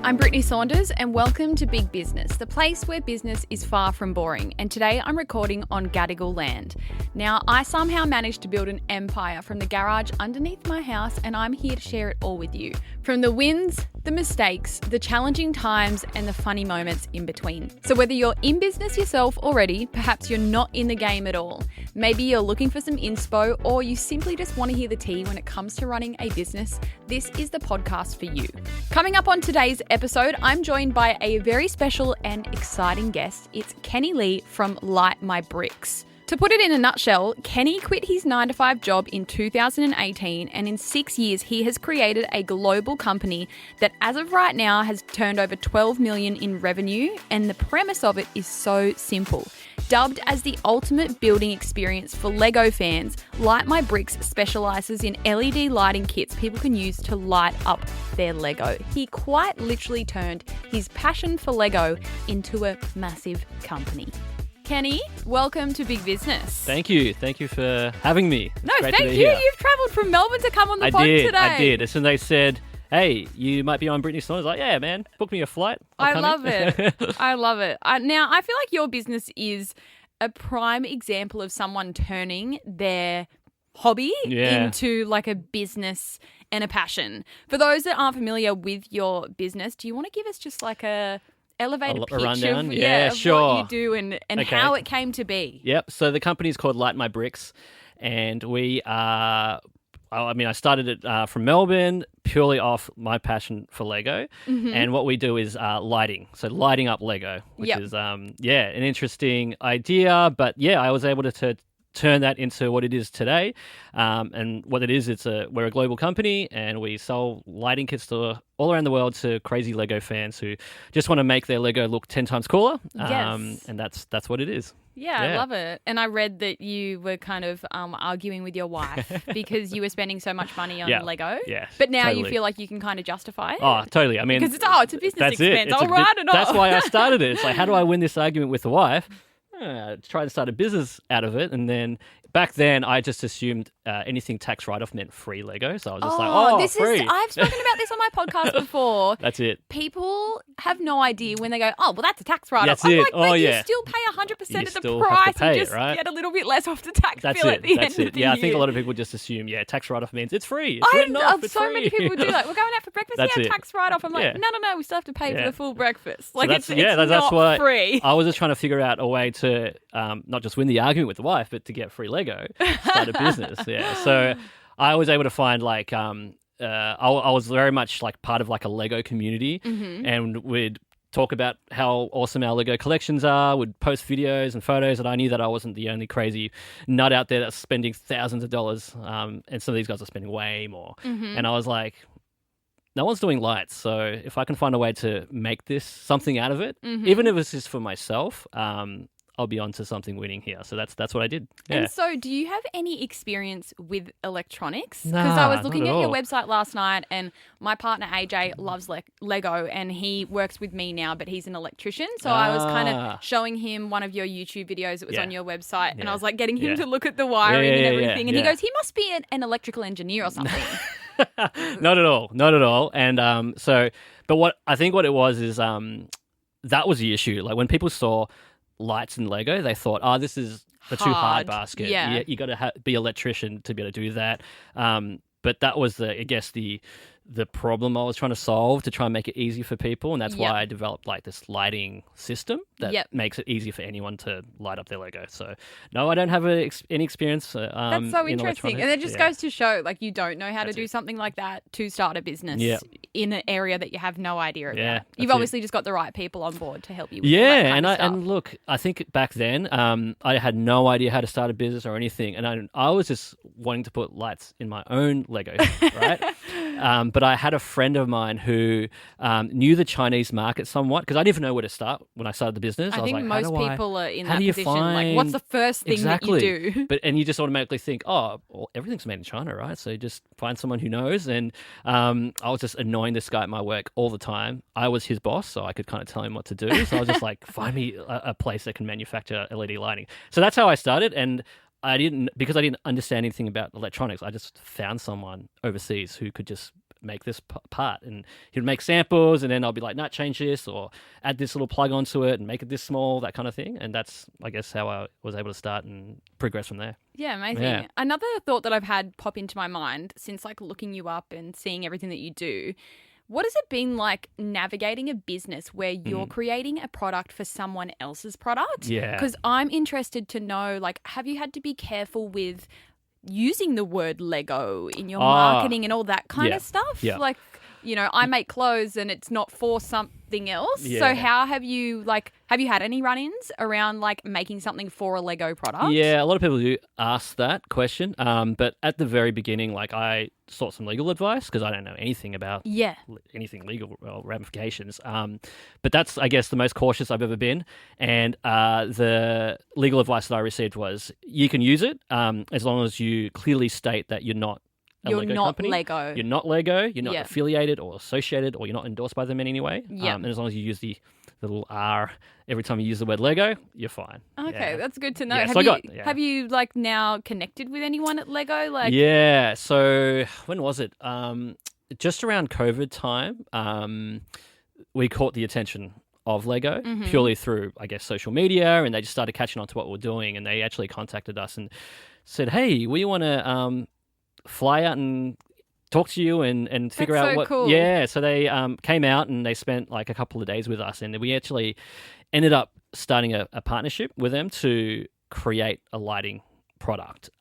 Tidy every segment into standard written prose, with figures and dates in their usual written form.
I'm Brittney Saunders and welcome to Big Business, the place where business is far from boring. And today I'm recording on Gadigal land. Now, I somehow managed to build an empire from the garage underneath my house and I'm here to share it all with you. From the wins, the mistakes, the challenging times and the funny moments in between. So whether you're in business yourself already, perhaps you're not in the game at all, maybe you're looking for some inspo or you simply just want to hear the tea when it comes to running a business, this is the podcast for you. Coming up on today's episode, I'm joined by a very special and exciting guest. It's Kenny Lee from Light My Bricks. To put it in a nutshell, Kenny quit his 9-to-5 job in 2018 and in 6 years he has created a global company that as of right now has turned over 12 million in revenue, and the premise of it is so simple. Dubbed as the ultimate building experience for Lego fans, Light My Bricks specialises in LED lighting kits people can use to light up their Lego. He quite literally turned his passion for Lego into a massive company. Kenny, welcome to Big Business. Thank you. Thank you for having me. No, thank you. Here. You've travelled from Melbourne to come on the pod today. I did. As soon as they said, hey, you might be on Brittney Saunders, I was like, yeah, man, book me a flight. I love it. I love it. Now, I feel like your business is a prime example of someone turning their hobby into like a business and a passion. For those that aren't familiar with your business, do you want to give us just like a elevator pitch rundown? of Sure. what you do and how it came to be? Yep. So the company is called Light My Bricks, and we are... I started it from Melbourne purely off my passion for Lego. Mm-hmm. And what we do is lighting. So lighting up Lego, which is, an interesting idea. But I was able to turn that into what it is today. And what it is, we're a global company and we sell lighting kits to all around the world to crazy Lego fans who just want to make their Lego look 10 times cooler. Yes. And that's what it is. Yeah, I love it. And I read that you were kind of arguing with your wife because you were spending so much money on Lego. Yeah, but now totally. You feel like you can kind of justify it. Oh, totally. I mean, because it's a business expense. I'll write it off. That's why I started it. It's like, how do I win this argument with the wife? Try to start a business out of it, and then back then I just assumed anything tax write-off meant free Lego, so I was just free. I've spoken about this on my podcast before. That's it. People have no idea when they go, oh, well, that's a tax write-off. That's it. You still pay 100% of the price and just get a little bit less off the tax bill at the end of the year. I think a lot of people just assume, tax write-off means it's free. Many people do that. We're going out for breakfast, tax write-off. I'm like, no, we still have to pay for the full breakfast. Like, it's not free. I was just trying to figure out a way to not just win the argument with the wife, but to get free Lego, start a business. So I was able to find I was very much like part of like a Lego community, and we'd talk about how awesome our Lego collections are. We'd post videos and photos, and I knew that I wasn't the only crazy nut out there that's spending thousands of dollars, and some of these guys are spending way more. And I was like, no one's doing lights, so if I can find a way to make this something out of it, even if it's just for myself, I'll be onto something winning here. So that's what I did. Yeah. And so do you have any experience with electronics? Because I was looking at your website last night and my partner AJ loves Lego and he works with me now, but he's an electrician. So I was kind of showing him one of your YouTube videos that was on your website and I was like getting him to look at the wiring and everything. And he goes, he must be an electrical engineer or something. Not at all. And but what it was is that was the issue. Like when people saw lights and Lego, they thought, this is the too hard basket. Yeah. You got to be an electrician to be able to do that. But that was the problem I was trying to solve, to try and make it easy for people, and that's why I developed like this lighting system that makes it easy for anyone to light up their Lego. So no, I don't have any experience. That's so interesting, and it just goes to show like you don't know how to do something like that to start a business in an area that you have no idea about. You've obviously just got the right people on board to help you with all that kind of stuff. And look, I think back then I had no idea how to start a business or anything, and I was just wanting to put lights in my own Lego, right? But I had a friend of mine who knew the Chinese market somewhat, because I didn't even know where to start when I started the business. I think was most people are in that position. Like, what's the first thing that you do? And you just automatically think, well, everything's made in China, right? So you just find someone who knows. And I was just annoying this guy at my work all the time. I was his boss, so I could kind of tell him what to do. So I was just like, find me a place that can manufacture LED lighting. So that's how I started. And because I didn't understand anything about electronics, I just found someone overseas who could just make this part. And he'd make samples, and then I'll be like, nah, change this, or add this little plug onto it and make it this small, that kind of thing. And that's, I guess, how I was able to start and progress from there. Yeah, amazing. Yeah. Another thought that I've had pop into my mind since like looking you up and seeing everything that you do, what has it been like navigating a business where you're creating a product for someone else's product? Yeah. Because I'm interested to know, like, have you had to be careful with using the word Lego in your marketing and all that kind of stuff? Yeah. Like, you know, I make clothes and it's not for something else. Yeah. So how have you had any run-ins around like making something for a Lego product? Yeah, a lot of people do ask that question. But at the very beginning, like I sought some legal advice because I don't know anything about anything legal or ramifications. But that's, I guess, the most cautious I've ever been. And the legal advice that I received was you can use it as long as you clearly state that you're not You're Lego not company. Lego. You're not Lego. You're not affiliated or associated, or you're not endorsed by them in any way. And as long as you use the little R every time you use the word Lego, you're fine. Okay, that's good to know. Yeah, have you like now connected with anyone at Lego? Like, yeah. So when was it? Just around COVID time, we caught the attention of Lego purely through, I guess, social media, and they just started catching on to what we're doing, and they actually contacted us and said, "Hey, we want to fly out and talk to you and figure out what." Cool. Yeah, so they came out and they spent like a couple of days with us, and we actually ended up starting a partnership with them to create a lighting product.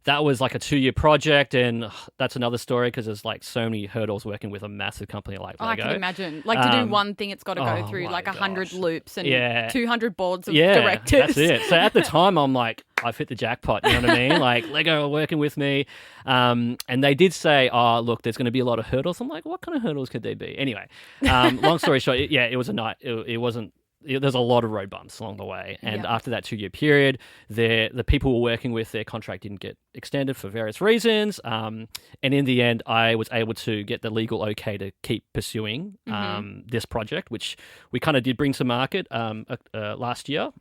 That was like a 2-year project, and that's another story because there's like so many hurdles working with a massive company like Lego. I can imagine. Like to do one thing, it's got to go through like 100 loops and 200 boards of directors. That's it. So at the time, I'm like, I've hit the jackpot. You know what I mean? Like Lego are working with me, and they did say, "Oh, look, there's going to be a lot of hurdles." I'm like, "What kind of hurdles could they be?" Anyway, long story short, it was a night. It wasn't. There's a lot of road bumps along the way, and after that 2-year period, the people we're working with, their contract didn't get extended for various reasons, and in the end, I was able to get the legal okay to keep pursuing this project, which we kind of did bring to market last year.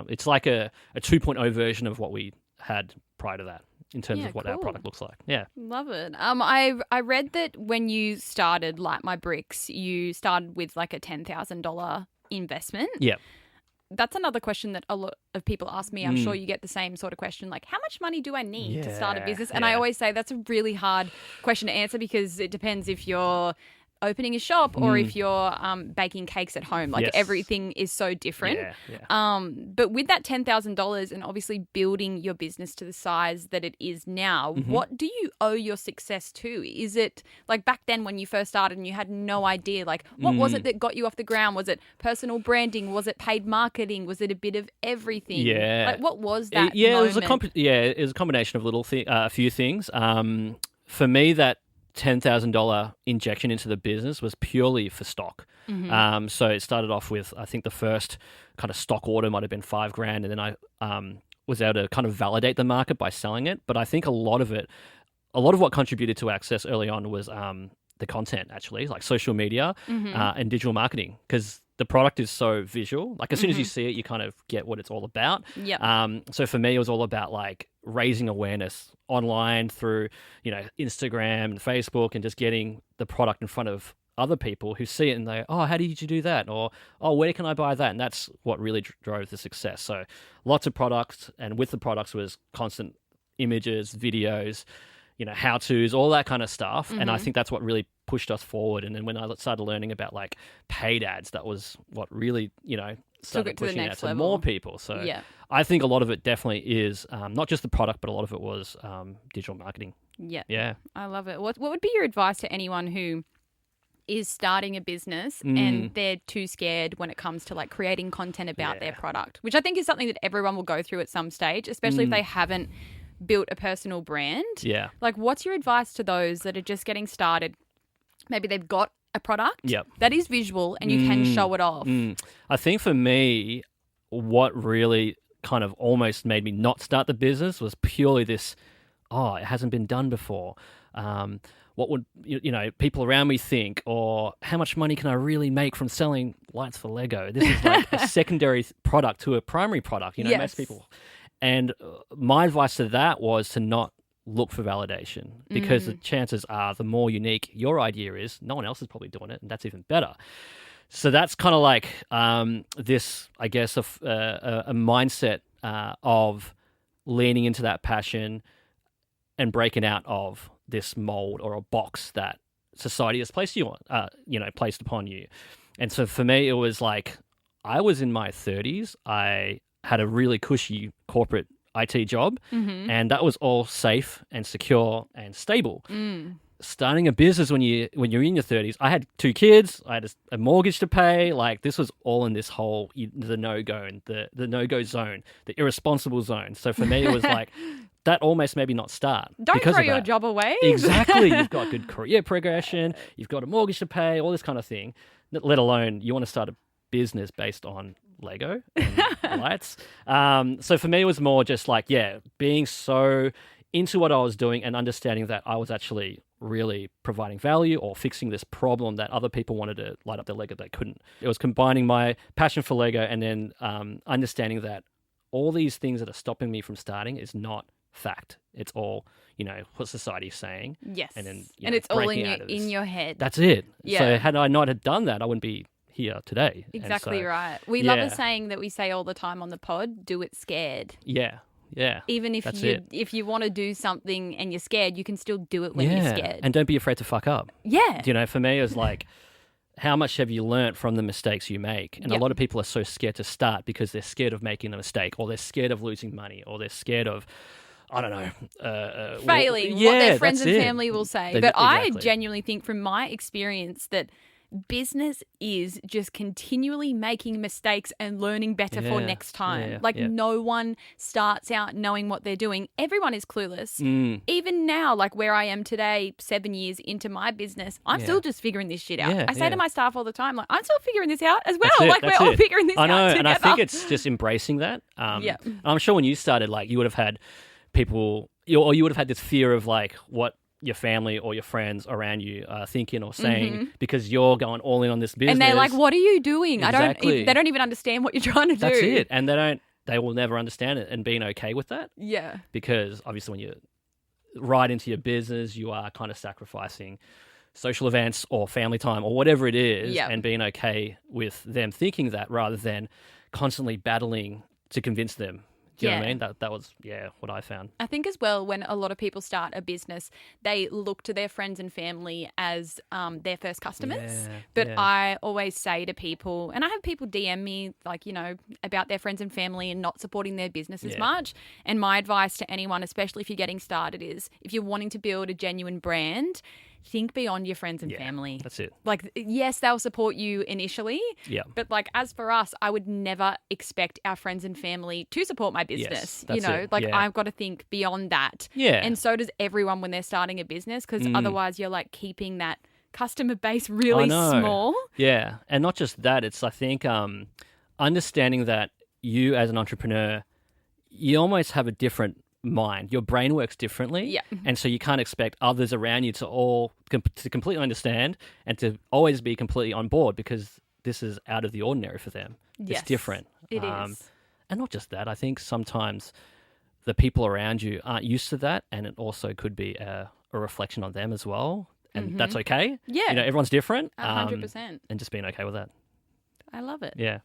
It's like a 2.0 version of what we had prior to that in terms of what our product looks like. Yeah. Love it. I read that when you started Light My Bricks, you started with like a $10,000 investment. Yeah. That's another question that a lot of people ask me. I'm sure you get the same sort of question, like, how much money do I need to start a business? And I always say that's a really hard question to answer because it depends if you're opening a shop or if you're baking cakes at home. Like everything is so different. But with that $10,000 and obviously building your business to the size that it is now, what do you owe your success to? Is it like back then when you first started and you had no idea, like what was it that got you off the ground? Was it personal branding? Was it paid marketing? Was it a bit of everything? Yeah. Like what was that moment? It was a combination of a few things. For me, that $10,000 injection into the business was purely for stock. So it started off with, I think the first kind of stock order might have been $5,000, and then I was able to kind of validate the market by selling it. But I think a lot of what contributed to access early on was the content, actually, like social media and digital marketing, because the product is so visual. Like as soon as you see it, you kind of get what it's all about. So for me, it was all about like raising awareness online through, Instagram and Facebook, and just getting the product in front of other people who see it and they, oh, how did you do that? Or, oh, where can I buy that? And that's what really drove the success. So lots of products, and with the products was constant images, videos, how-tos, all that kind of stuff. And I think that's what really pushed us forward. And then when I started learning about like paid ads, that was what really, started pushing it out to more people. So I think a lot of it definitely is not just the product, but a lot of it was digital marketing. Yeah. I love it. What would be your advice to anyone who is starting a business and they're too scared when it comes to like creating content about their product, which I think is something that everyone will go through at some stage, especially if they haven't built a personal brand. Yeah. Like what's your advice to those that are just getting started? Maybe they've got a product that is visual and you can show it off. I think for me, what really kind of almost made me not start the business was purely this, it hasn't been done before. What would people around me think, or how much money can I really make from selling lights for Lego? This is like a secondary product to a primary product, most people. And my advice to that was to not look for validation, because the chances are the more unique your idea is, no one else is probably doing it, and that's even better. So that's kind of like this, I guess, a mindset of leaning into that passion and breaking out of this mold or a box that society has placed you on, placed upon you. And so for me, it was like, I was in my 30s. I had a really cushy corporate IT job, and that was all safe and secure and stable. Starting a business when you're in your 30s, I had 2 kids, I had a mortgage to pay. Like, this was all in this whole the no-go and the no-go zone, the irresponsible zone. So for me, it was like, that almost maybe not start. Don't throw your job away. Exactly. You've got good career progression, you've got a mortgage to pay, all this kind of thing, let alone you want to start a business based on Lego and lights. So for me, it was more just like, being so into what I was doing and understanding that I was actually really providing value or fixing this problem that other people wanted to light up their Lego, they couldn't. It was combining my passion for Lego and then understanding that all these things that are stopping me from starting is not fact. It's all, what society's saying. Yes. And then, and it's all in your head. That's it. Yeah. So had I not had done that, I wouldn't be here today. Exactly right. We love a saying that we say all the time on the pod, do it scared. Yeah. Yeah. Even if you want to do something and you're scared, you can still do it when you're scared. And don't be afraid to fuck up. Yeah. For me, it was like, how much have you learnt from the mistakes you make? And a lot of people are so scared to start because they're scared of making a mistake, or they're scared of losing money, or they're scared of, I don't know, failing, what their friends and family will say. But I genuinely think from my experience that business is just continually making mistakes and learning better for next time. No one starts out knowing what they're doing. Everyone is clueless. Even now, like where I am today, 7 years into my business, I'm still just figuring this shit out. I say to my staff all the time, like, I'm still figuring this out as well. We're all figuring this out together. And I think it's just embracing that. I'm sure when you started, like, you would have had people, or you would have had this fear of like what your family or your friends around you are thinking or saying, because you're going all in on this business. And they're like, what are you doing? Exactly. They don't even understand what you're trying to do. That's it. And they will never understand it, and being okay with that. Yeah. Because obviously when you're right into your business, you are kind of sacrificing social events or family time or whatever it is, and being okay with them thinking that rather than constantly battling to convince them. Do you know what I mean? That was, what I found. I think as well, when a lot of people start a business, they look to their friends and family as their first customers. I always say to people, and I have people DM me, like, about their friends and family and not supporting their business as much. And my advice to anyone, especially if you're getting started, is if you're wanting to build a genuine brand, think beyond your friends and family. That's it. Like, yes, they'll support you initially. Yeah. But like, as for us, I would never expect our friends and family to support my business. I've got to think beyond that. Yeah. And so does everyone when they're starting a business, because otherwise you're like keeping that customer base really small. Yeah. And not just that, it's, I think, understanding that you as an entrepreneur, you almost have a different mind. Your brain works differently, and so you can't expect others around you to completely understand and to always be completely on board, because this is out of the ordinary for them. It's different. It is. And not just that, I think sometimes the people around you aren't used to that, and it also could be a reflection on them as well, and that's okay. Everyone's different. 100%. And just being okay with that. I love it. Yeah.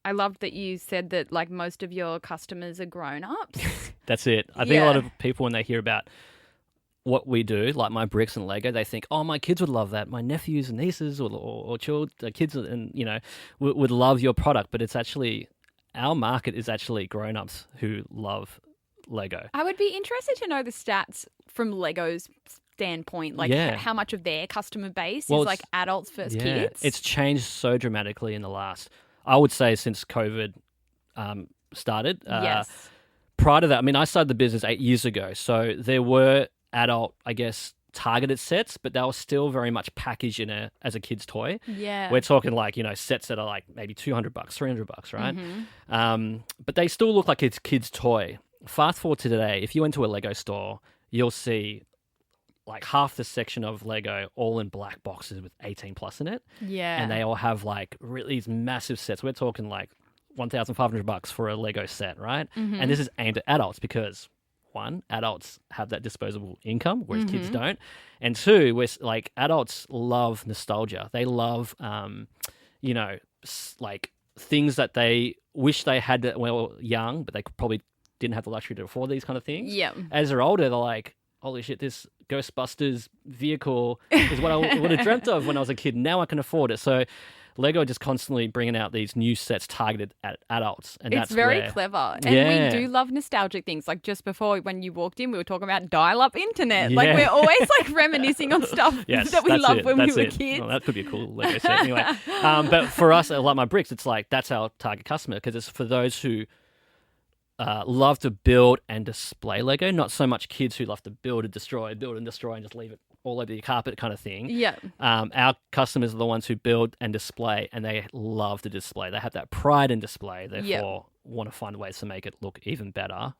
I loved that you said that, like, most of your customers are grown-ups. That's it. I think a lot of people, when they hear about what we do, like my bricks and Lego, they think, oh, my kids would love that. My nephews and nieces or children, kids, and would love your product. But it's actually, our market is actually grown-ups who love Lego. I would be interested to know the stats from Lego's standpoint, like how much of their customer base is like adults versus kids. It's changed so dramatically in the last, I would say, since COVID started. Yes. Prior to that, I mean, I started the business 8 years ago, so there were adult, I guess, targeted sets, but they were still very much packaged as a kid's toy. Yeah. We're talking like, sets that are like maybe $200, $300, right? But they still look like it's kid's toy. Fast forward to today, if you went to a Lego store, you'll see like half the section of Lego all in black boxes with 18 plus in it. Yeah. And they all have like really these massive sets. We're talking like $1,500 for a Lego set, right? Mm-hmm. And this is aimed at adults because one, adults have that disposable income, whereas kids don't, and two, like adults love nostalgia. They love, like things that they wish they had when they were young, but they probably didn't have the luxury to afford these kind of things. Yeah. As they're older, they're like, holy shit, this Ghostbusters vehicle is what I would have dreamt of when I was a kid. Now I can afford it. So Lego are just constantly bringing out these new sets targeted at adults. And It's very clever. And we do love nostalgic things. Like just before when you walked in, we were talking about dial-up internet. Yeah. Like we're always like reminiscing on stuff that we loved when we were kids. Well, that could be a cool Lego set anyway. But for us, like my bricks, it's like that's our target customer because it's for those who love to build and display Lego, not so much kids who love to build and destroy and just leave it all over the carpet kind of thing. Yeah. Our customers are the ones who build and display, and they love to display. They have that pride in display, therefore want to find ways to make it look even better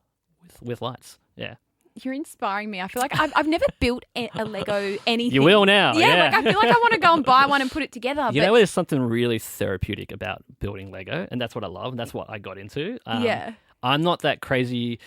with lights. Yeah. You're inspiring me. I feel like I've never built a Lego anything. You will now. Yeah. Like I feel like I want to go and buy one and put it together. You know, there's something really therapeutic about building Lego, and that's what I love, and that's what I got into. I'm not that crazy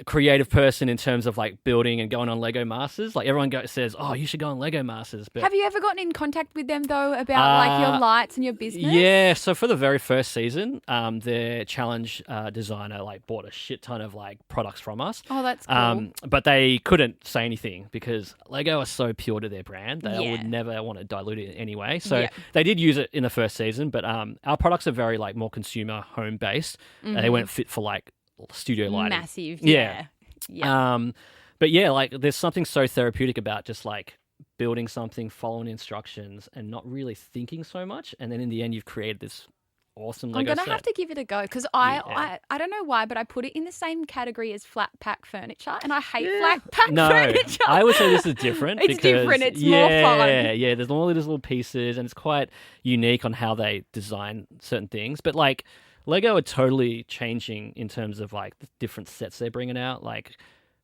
creative person in terms of like building and going on Lego Masters. Like everyone says, oh, you should go on Lego Masters. But have you ever gotten in contact with them though about like your lights and your business? Yeah. So for the very first season, their challenge designer like bought a shit ton of like products from us. Oh, that's cool. But they couldn't say anything because Lego are so pure to their brand. They would never want to dilute it in any way. So they did use it in the first season, but our products are very like more consumer home based. They weren't fit for like studio lighting. Massive. Yeah. But yeah, like there's something so therapeutic about just like building something, following instructions and not really thinking so much. And then in the end, you've created this awesome Lego I'm going to set. have to give it a go because I don't know why, but I put it in the same category as flat pack furniture and I hate flat pack furniture. I would say this is different. It's different. It's more fun. Yeah, there's all these little pieces and it's quite unique on how they design certain things. But like Lego are totally changing in terms of like the different sets they're bringing out. Like,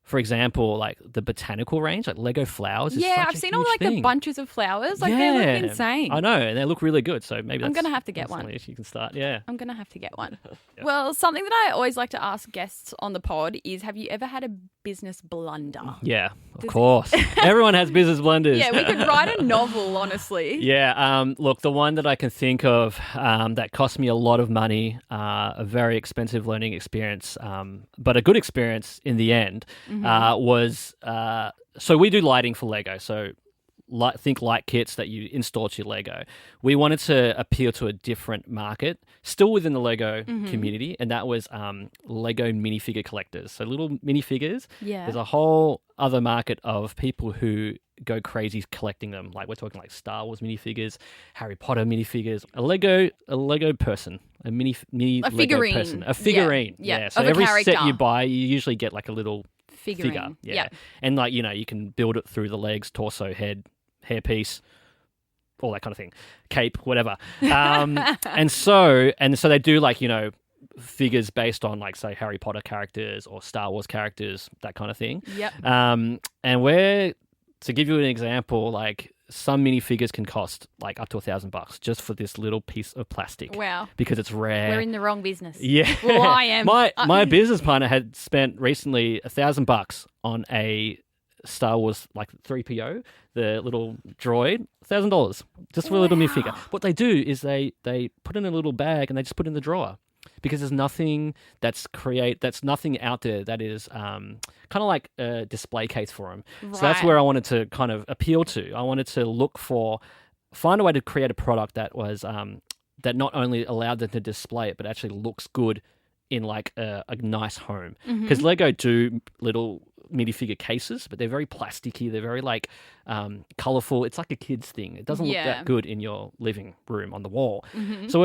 for example, like the botanical range, like Lego flowers. Yeah, I've seen all like the bunches of flowers. Like they look insane. I know, and they look really good. So maybe I'm going to have to get one. If you can start, yeah. I'm going to have to get one. Well, something that I always like to ask guests on the pod is, have you ever had a business blunder? Yeah, of course. Everyone has business blunders. Yeah, we could write a novel, honestly. Yeah, look, the one that I can think of that cost me a lot of money, a very expensive learning experience, but a good experience in the end, was so we do lighting for Lego. So think light kits that you install to your Lego. We wanted to appeal to a different market, still within the Lego community, and that was Lego minifigure collectors. So little minifigures. Yeah. There's a whole other market of people who go crazy collecting them. Like we're talking like Star Wars minifigures, Harry Potter minifigures, a Lego person, a Lego figurine person, a figurine. Yeah. So every set you buy, you usually get like a little figure. Yeah. And like, you can build it through the legs, torso, head, hairpiece, all that kind of thing, cape, whatever. And so they do like, figures based on like, say, Harry Potter characters or Star Wars characters, that kind of thing. Yep. And to give you an example, like some minifigures can cost like up to $1,000 just for this little piece of plastic. Wow. Because it's rare. We're in the wrong business. Yeah. Well, I am. My business partner had spent recently $1,000 on a Star Wars like 3PO, the little droid, $1,000 just for a little minifigure. What they do is they put in a little bag and they just put it in the drawer. Because there's nothing that's nothing out there that is kind of like a display case for them. Right. So that's where I wanted to kind of appeal to. I wanted to find a way to create a product that was that not only allowed them to display it, but actually looks good in like a nice home. Because Lego do little minifigure cases, but they're very plasticky. They're very like colorful. It's like a kid's thing. It doesn't look that good in your living room on the wall. So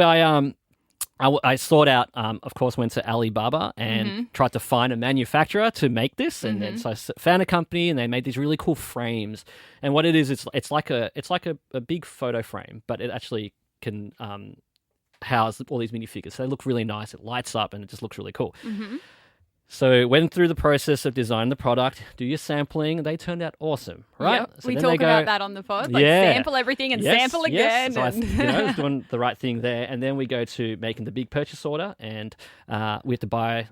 I sought out, of course, went to Alibaba and tried to find a manufacturer to make this, and then so I found a company, and they made these really cool frames. And what it is, it's like a big photo frame, but it actually can house all these minifigures. So they look really nice. It lights up, and it just looks really cool. So went through the process of designing the product, do your sampling. They turned out awesome, right? Yep. So we then talk they go, about that on the pod. Like sample everything and sample again. So I was doing the right thing there. And then we go to making the big purchase order, and we have to buy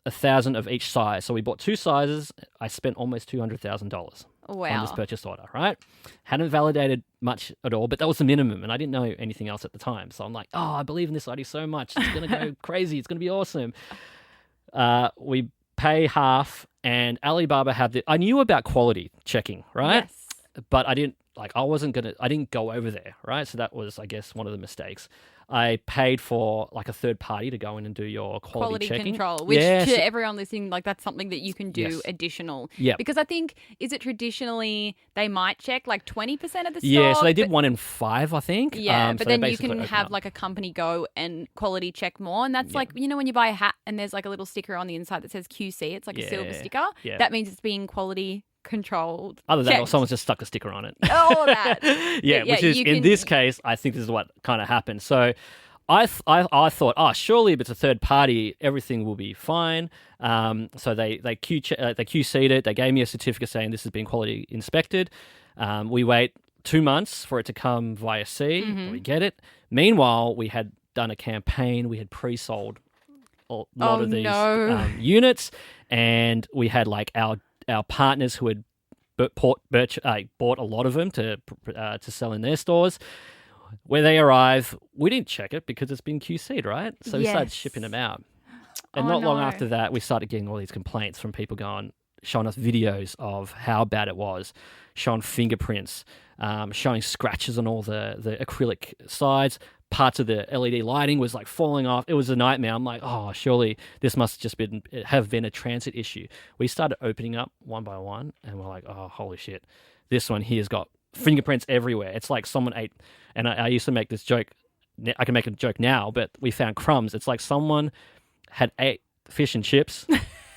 1,000 of each size. So we bought 2 sizes. I spent almost $200,000 on this purchase order, right? Hadn't validated much at all, but that was the minimum, and I didn't know anything else at the time. So I'm like, I believe in this idea so much. It's going to go crazy. It's going to be awesome. We pay half, and Alibaba I knew about quality checking, right? Yes. But I didn't I didn't go over there, right? So that was, I guess, one of the mistakes. I paid for like a third party to go in and do your quality checking. Control, which to everyone listening, like that's something that you can do additional. Yeah. Because I think, is it traditionally they might check like 20% of the stock? Yeah, so they did 1 in 5, I think. Yeah, but so then you can have like a company go and quality check more. And that's like, when you buy a hat and there's like a little sticker on the inside that says QC, it's like a silver sticker. Yeah. That means it's being quality controlled. Other than that, or someone's just stuck a sticker on it. All that. Which is, in this case, I think this is what kind of happened. So I thought, surely if it's a third party, everything will be fine. So they QC'd it. They gave me a certificate saying this has been quality inspected. We wait 2 months for it to come via sea. We get it. Meanwhile, we had done a campaign. We had pre-sold a lot of these units, and we had like our partners who had bought a lot of them to sell in their stores. Where they arrive, we didn't check it because it's been QC'd, right? So we started shipping them out. And not long after that, we started getting all these complaints from people showing us videos of how bad it was, showing fingerprints, showing scratches on all the acrylic sides. Parts of the LED lighting was like falling off. It was a nightmare. I'm like, surely this must just have been a transit issue. We started opening up one by one, and we're like, holy shit, this one here's got fingerprints everywhere. It's like someone ate, and I used to make this joke. I can make a joke now, but we found crumbs. It's like someone had ate fish and chips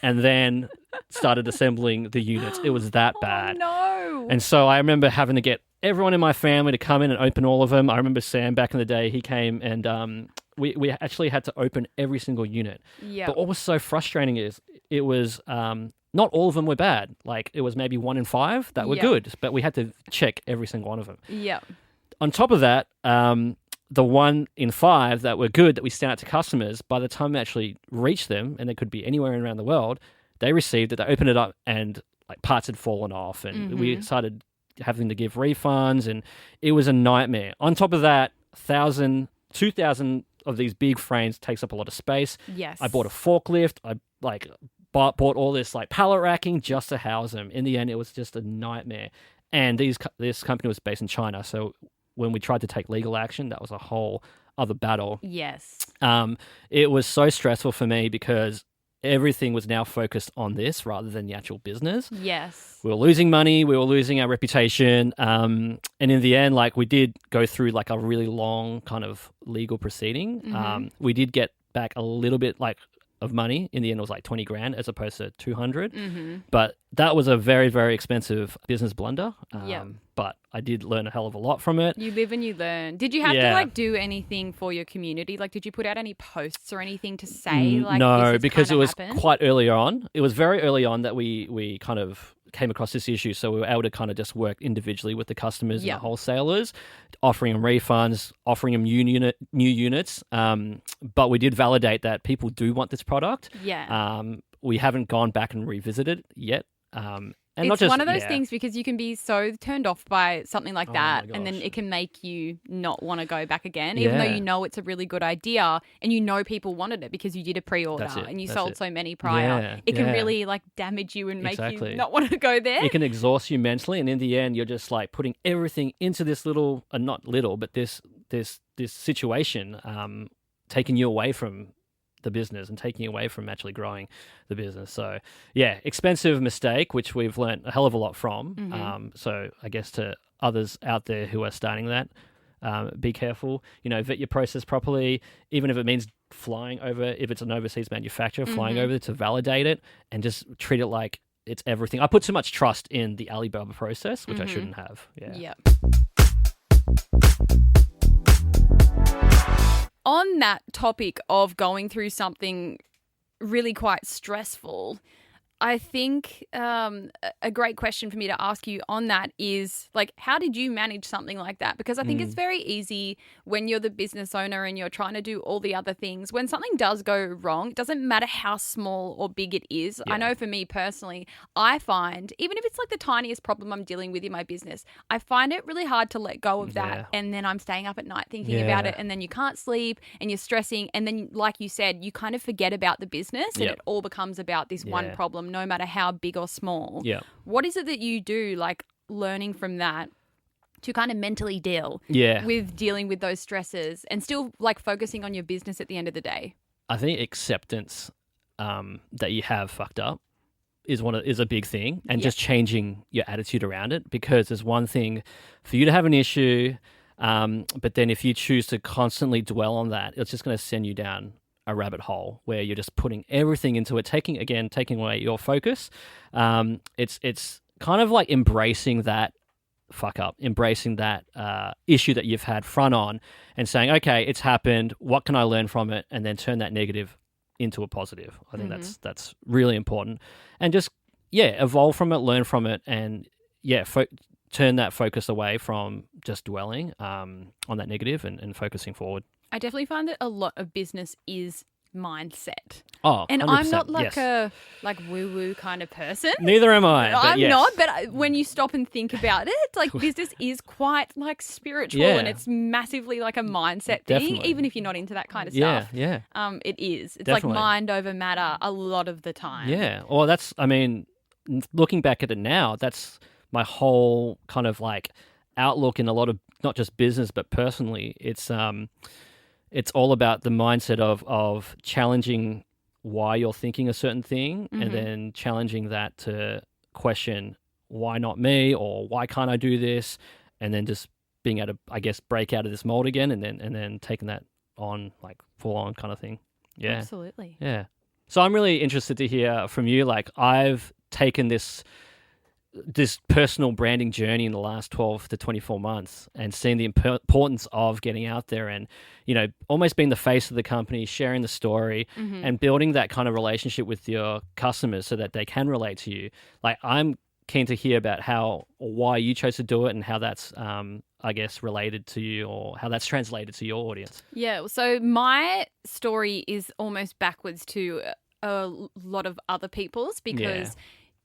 and then started assembling the units. It was that bad. No. And so I remember having to get everyone in my family to come in and open all of them. I remember Sam back in the day, he came and we actually had to open every single unit. Yeah. But what was so frustrating is it was not all of them were bad. Like it was maybe 1 in 5 that were good, but we had to check every single one of them. Yeah. On top of that, the 1 in 5 that were good that we sent out to customers, by the time we actually reached them, and they could be anywhere around the world, they received it, they opened it up, and like parts had fallen off, and we started having to give refunds, and it was a nightmare. On top of that, 2,000 of these big frames takes up a lot of space. Yes. I bought a forklift. I bought all this like pallet racking just to house them. In the end, it was just a nightmare. And this company was based in China, so when we tried to take legal action, that was a whole other battle. Yes. It was so stressful for me because everything was now focused on this rather than the actual business. Yes. We were losing money. We were losing our reputation. And in the end, like we did go through like a really long kind of legal proceeding. We did get back a little bit of money. In the end, it was like 20 grand as opposed to 200. But that was a very, very expensive business blunder. But I did learn a hell of a lot from it. You live and you learn. Did you have to do anything for your community? Like, did you put out any posts or anything to say no, because it was happened? quite early on. It was very early on that we kind of came across this issue, so we were able to kind of just work individually with the customers and the wholesalers, offering them refunds, offering them new units. But we did validate that people do want this product. Yeah. We haven't gone back and revisited yet. And it's not just, one of those things because you can be so turned off by something like that, and then gosh. it can make you not want to go back again, even though you know it's a really good idea and you know people wanted it because you did a pre-order and you sold so many prior. It can really damage you and make you not want to go there. It can exhaust you mentally, and in the end, you're just like putting everything into this little, not little, but this situation, taking you away from the business and taking away from actually growing the business. So expensive mistake, which we've learned a hell of a lot from. So I guess to others out there who are starting that, be careful, vet your process properly, even if it means flying over, if it's an overseas manufacturer, flying over to validate it and just treat it like it's everything. I put too much trust in the Alibaba process, which I shouldn't have. On that topic of going through something really quite stressful. I think a great question for me to ask you on that is, like, how did you manage something like that? Because I think it's very easy when you're the business owner and you're trying to do all the other things. When something does go wrong, it doesn't matter how small or big it is. I know for me personally, I find, even if it's like the tiniest problem I'm dealing with in my business, I find it really hard to let go of that. And then I'm staying up at night thinking about it, and then you can't sleep and you're stressing. And then, like you said, you kind of forget about the business and it all becomes about this one problem, no matter how big or small. What is it that you do, like learning from that, to kind of mentally deal with dealing with those stresses and still like focusing on your business at the end of the day? I think acceptance that you have fucked up is a big thing, and just changing your attitude around it, because there's one thing for you to have an issue, but then if you choose to constantly dwell on that, it's just going to send you down a rabbit hole where you're just putting everything into it, taking away your focus. It's kind of like embracing that fuck up, embracing that issue that you've had front on, and saying, okay, it's happened. What can I learn from it? And then turn that negative into a positive. I think that's really important. And just, evolve from it, learn from it, and turn that focus away from just dwelling on that negative and focusing forward. I definitely find that a lot of business is mindset. Oh, and 100%, I'm not like a woo-woo kind of person. Neither am I. I'm not, but when you stop and think about it, like business is quite like spiritual, and it's massively like a mindset thing, even if you're not into that kind of stuff. It is. It's Definitely. like mind over matter a lot of the time. Yeah. Well, looking back at it now, that's my whole kind of like outlook in a lot of, not just business, but personally. It's all about the mindset of challenging why you're thinking a certain thing, and then challenging that to question, why not me, or why can't I do this, and then just being able to, I guess, break out of this mold again, and then taking that on, like full on kind of thing. Yeah, absolutely. Yeah. So I'm really interested to hear from you. Like, I've taken this personal branding journey in the last 12 to 24 months and seeing the importance of getting out there and, almost being the face of the company, sharing the story and building that kind of relationship with your customers so that they can relate to you. Like, I'm keen to hear about why you chose to do it and how that's, I guess, related to you, or how that's translated to your audience. Yeah. So my story is almost backwards to a lot of other people's, because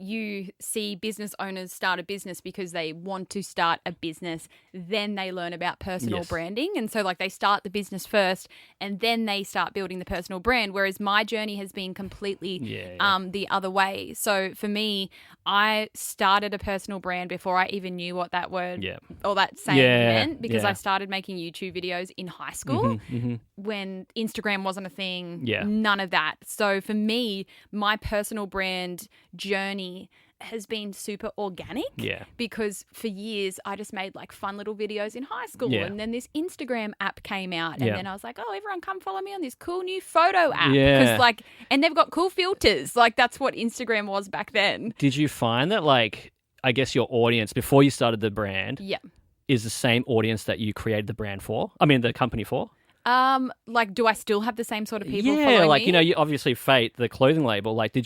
you see business owners start a business because they want to start a business, then they learn about personal branding. And so like they start the business first and then they start building the personal brand, whereas my journey has been completely the other way. So for me, I started a personal brand before I even knew what that word or that saying meant, because I started making YouTube videos in high school when Instagram wasn't a thing, none of that. So for me, my personal brand journey has been super organic, because for years I just made like fun little videos in high school, and then this Instagram app came out, and then I was like, oh, everyone come follow me on this cool new photo app, because like, and they've got cool filters, like that's what Instagram was back then. Did you find that, like, I guess your audience before you started the brand is the same audience that you created the brand for? I mean, the company for? Like, do I still have the same sort of people following like me? You obviously Fate, the clothing label, like, do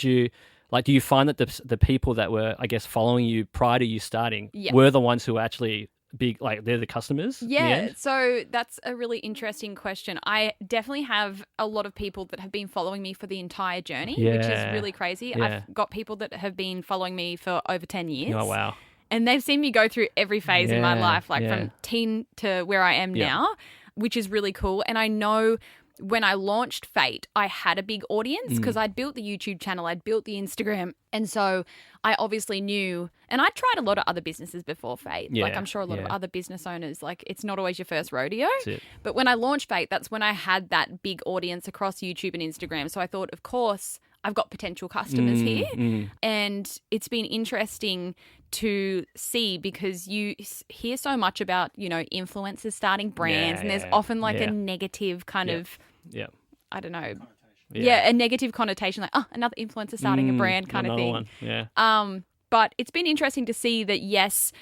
you find that the people that were, I guess, following you prior to you starting were the ones who were actually big, like they're the customers? Yeah, so that's a really interesting question. I definitely have a lot of people that have been following me for the entire journey, which is really crazy. I've got people that have been following me for over 10 years. Oh, wow. And they've seen me go through every phase in my life, like from teen to where I am now, which is really cool. And I know when I launched Fate, I had a big audience because I'd built the YouTube channel, I'd built the Instagram. And so I obviously knew, and I tried a lot of other businesses before Fate. Like I'm sure a lot of other business owners, like it's not always your first rodeo. But when I launched Fate, that's when I had that big audience across YouTube and Instagram. So I thought, of course, I've got potential customers here. And it's been interesting to see, because you hear so much about, influencers starting brands, and there's often like a negative kind of, I don't know, a negative connotation, like, oh, another influencer starting a brand kind of thing. One. But it's been interesting to see that, yes,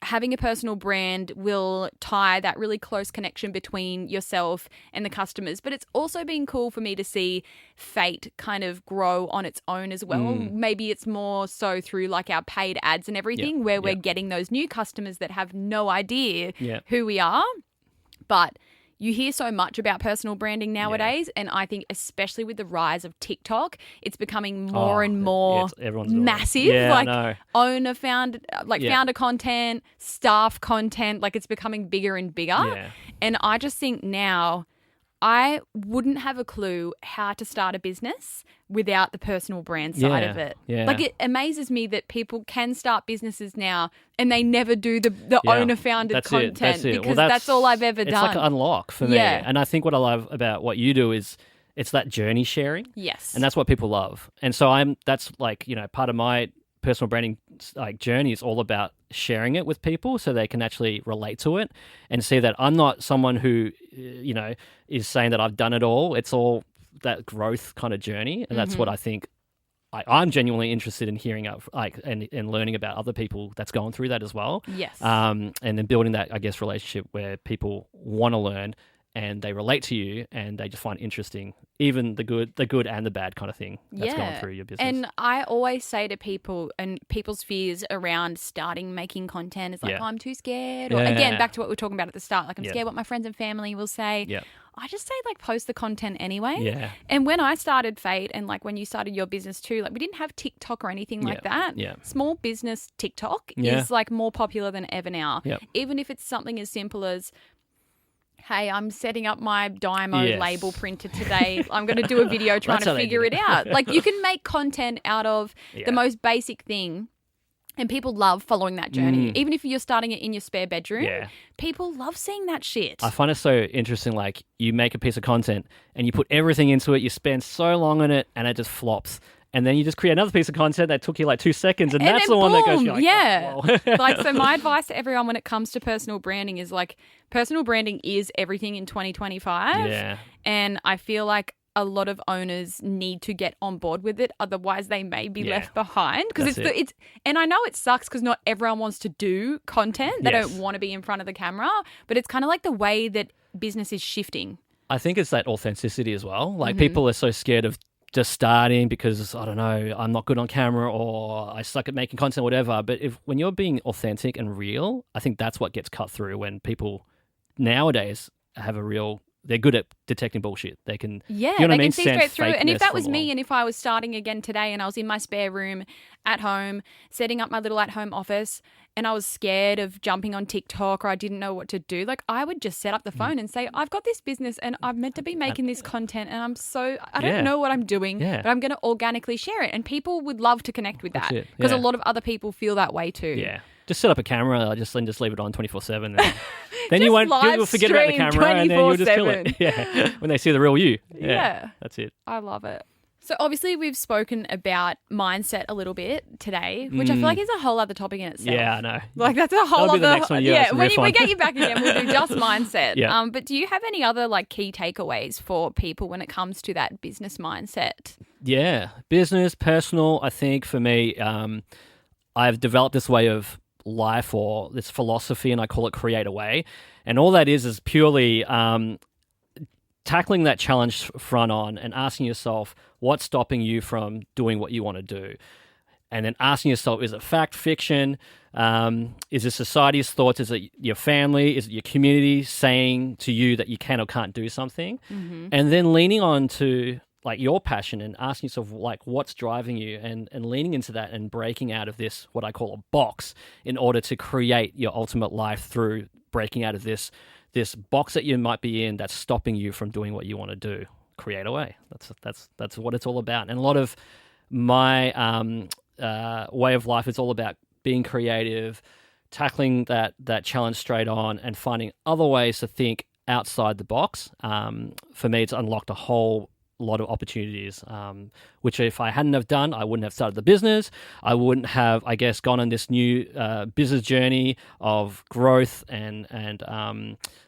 having a personal brand will tie that really close connection between yourself and the customers. But it's also been cool for me to see Fate kind of grow on its own as well. Maybe it's more so through like our paid ads and everything where we're getting those new customers that have no idea who we are. But you hear so much about personal branding nowadays, and I think especially with the rise of TikTok, it's becoming more and more massive. Yeah, founder content, staff content, like it's becoming bigger and bigger. Yeah. And I just think now I wouldn't have a clue how to start a business without the personal brand side of it. Yeah. Like it amazes me that people can start businesses now and they never do the owner-founded content because that's all I've ever done. It's like an unlock for me. Yeah. And I think what I love about what you do is it's that journey sharing. Yes. And that's what people love. And so that's like, part of my personal branding like journey is all about sharing it with people so they can actually relate to it and see that I'm not someone who, is saying that I've done it all. It's all that growth kind of journey. And that's what I think I'm genuinely interested in hearing and learning about other people that's going through that as well. Yes. And then building that, I guess, relationship where people want to learn and they relate to you and they just find interesting, even the good and the bad kind of thing that's going through your business. And I always say to people, and people's fears around starting making content is like, oh, I'm too scared. Or again, back to what we were talking about at the start, like I'm scared what my friends and family will say. Yeah. I just say like post the content anyway. Yeah. And when I started Fate and like when you started your business too, like we didn't have TikTok or anything like that. Yeah. Small business TikTok is like more popular than ever now. Yeah. Even if it's something as simple as, hey, I'm setting up my Dymo label printer today. I'm going to do a video trying to figure it out. Like you can make content out of the most basic thing. And people love following that journey. Even if you're starting it in your spare bedroom, people love seeing that shit. I find it so interesting, like you make a piece of content and you put everything into it, you spend so long on it and it just flops. And then you just create another piece of content that took you like 2 seconds and that's the one that goes, like, oh, like, so my advice to everyone when it comes to personal branding is like personal branding is everything in 2025. Yeah. And I feel like a lot of owners need to get on board with it. Otherwise they may be left behind because it's and I know it sucks because not everyone wants to do content. They don't want to be in front of the camera, but it's kind of like the way that business is shifting. I think it's that authenticity as well. Like people are so scared of just starting because, I don't know, I'm not good on camera or I suck at making content, whatever. But when you're being authentic and real, I think that's what gets cut through when people nowadays have they're good at detecting bullshit. They can, they can see straight through it. And if that was me and if I was starting again today and I was in my spare room at home, setting up my little at-home office and I was scared of jumping on TikTok or I didn't know what to do, like I would just set up the phone and say, I've got this business and I'm meant to be making this content and I don't know what I'm doing, but I'm going to organically share it. And people would love to connect with that because a lot of other people feel that way too. Yeah. Just set up a camera, just leave it on 24/7. Then you'll forget about the camera and then you'll just kill it. Yeah. When they see the real you. Yeah. That's it. I love it. So obviously we've spoken about mindset a little bit today, which I feel like is a whole other topic in itself. Yeah, I know. Like that's a whole other. The next one, when we get you back again, we'll do just mindset. Yeah. But do you have any other like key takeaways for people when it comes to that business mindset? Yeah, business, personal. I think for me, I've developed this way of life or this philosophy, and I call it create a way. And all that is purely tackling that challenge front on and asking yourself what's stopping you from doing what you want to do. And then asking yourself, is it fact, fiction? Is it society's thoughts? Is it your family? Is it your community saying to you that you can or can't do something? And then leaning on to like your passion and asking yourself like what's driving you and leaning into that and breaking out of this, what I call a box, in order to create your ultimate life through breaking out of this box that you might be in that's stopping you from doing what you want to do. Create a way. That's what it's all about. And a lot of my way of life is all about being creative, tackling that challenge straight on and finding other ways to think outside the box. For me, it's unlocked a whole lot of opportunities, which if I hadn't have done, I wouldn't have started the business. I wouldn't have, I guess, gone on this new business journey of growth and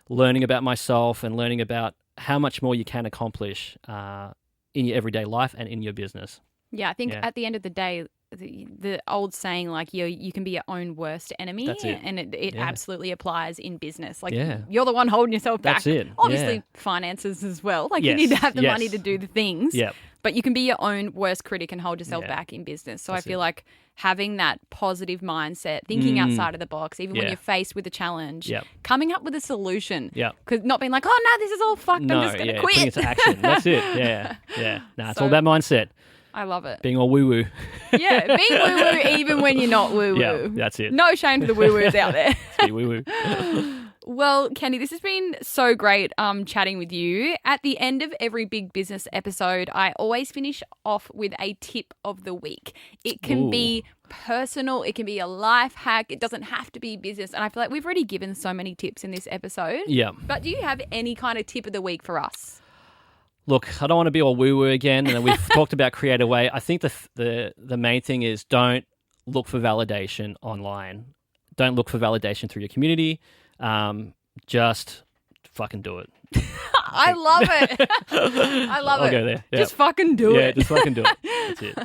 learning about myself and learning about how much more you can accomplish in your everyday life and in your business. Yeah, I think at the end of the day, the old saying, like you can be your own worst enemy. That's it. And it absolutely applies in business. Like Yeah. you're the one holding yourself back. That's it. Obviously Yeah. finances as well. Like you Yes. need to have the Yes. money to do the things. Yep. But you can be your own worst critic and hold yourself Yeah. back in business. So That's I feel it. like having that positive mindset, thinking outside of the box, even when Yeah. you're faced with a challenge, Yep. coming up with a solution. Yep. Because not being like, oh no, this is all fucked. No, I'm just going to putting it quit. to action. That's it. Yeah. Yeah. Nah, it's So- all about mindset. I love it. Being all woo-woo. Yeah, be woo-woo even when you're not woo-woo. Yeah, that's it. No shame to the woo-woos out there. Be woo-woo. Well, Kenny, this has been so great chatting with you. At the end of every big business episode, I always finish off with a tip of the week. It can be personal. It can be a life hack. It doesn't have to be business. And I feel like we've already given so many tips in this episode. Yeah. But do you have any kind of tip of the week for us? Look, I don't want to be all woo-woo again. And we've talked about create a way. I think the main thing is don't look for validation online. Don't look for validation through your community. Just fucking do it. I love it. I love I'll it. go there. Yeah. Just fucking do it. Yeah, just fucking do it. That's it.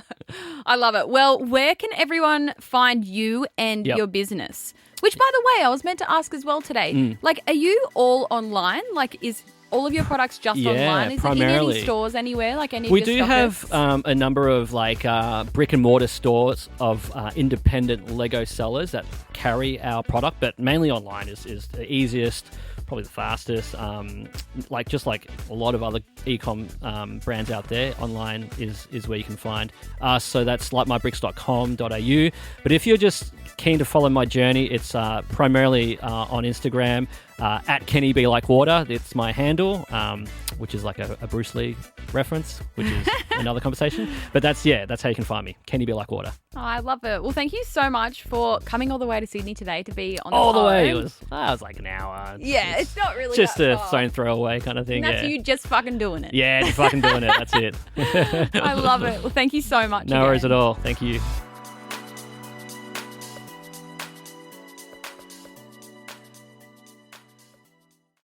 I love it. Well, where can everyone find you and Yep. your business? Which, by the way, I was meant to ask as well today. Like, are you all online? Like, is all of your products just Yeah, online? Is it in primarily. any stores anywhere? Like any We of your do stockists? have a number of like brick and mortar stores of independent Lego sellers that carry our product, but mainly online is the easiest, probably the fastest. Like a lot of other e-com brands out there, online is where you can find us. So that's likemybricks.com.au. But if you're just keen to follow my journey, it's primarily on Instagram at Kenny Be Like Water. It's my handle, which is like a Bruce Lee reference, which is another conversation. But that's how you can find me. Kenny Be Like Water. Oh, I love it. Well, thank you so much for coming all the way to Sydney today to be on the All the way. It phone. was like an hour. Yeah, it's not really just that a far. stone throw away kind of thing. And that's Yeah. you just fucking doing it. Yeah, just fucking doing it. That's it. I love it. Well, thank you so much. No worries again. at all. Thank you.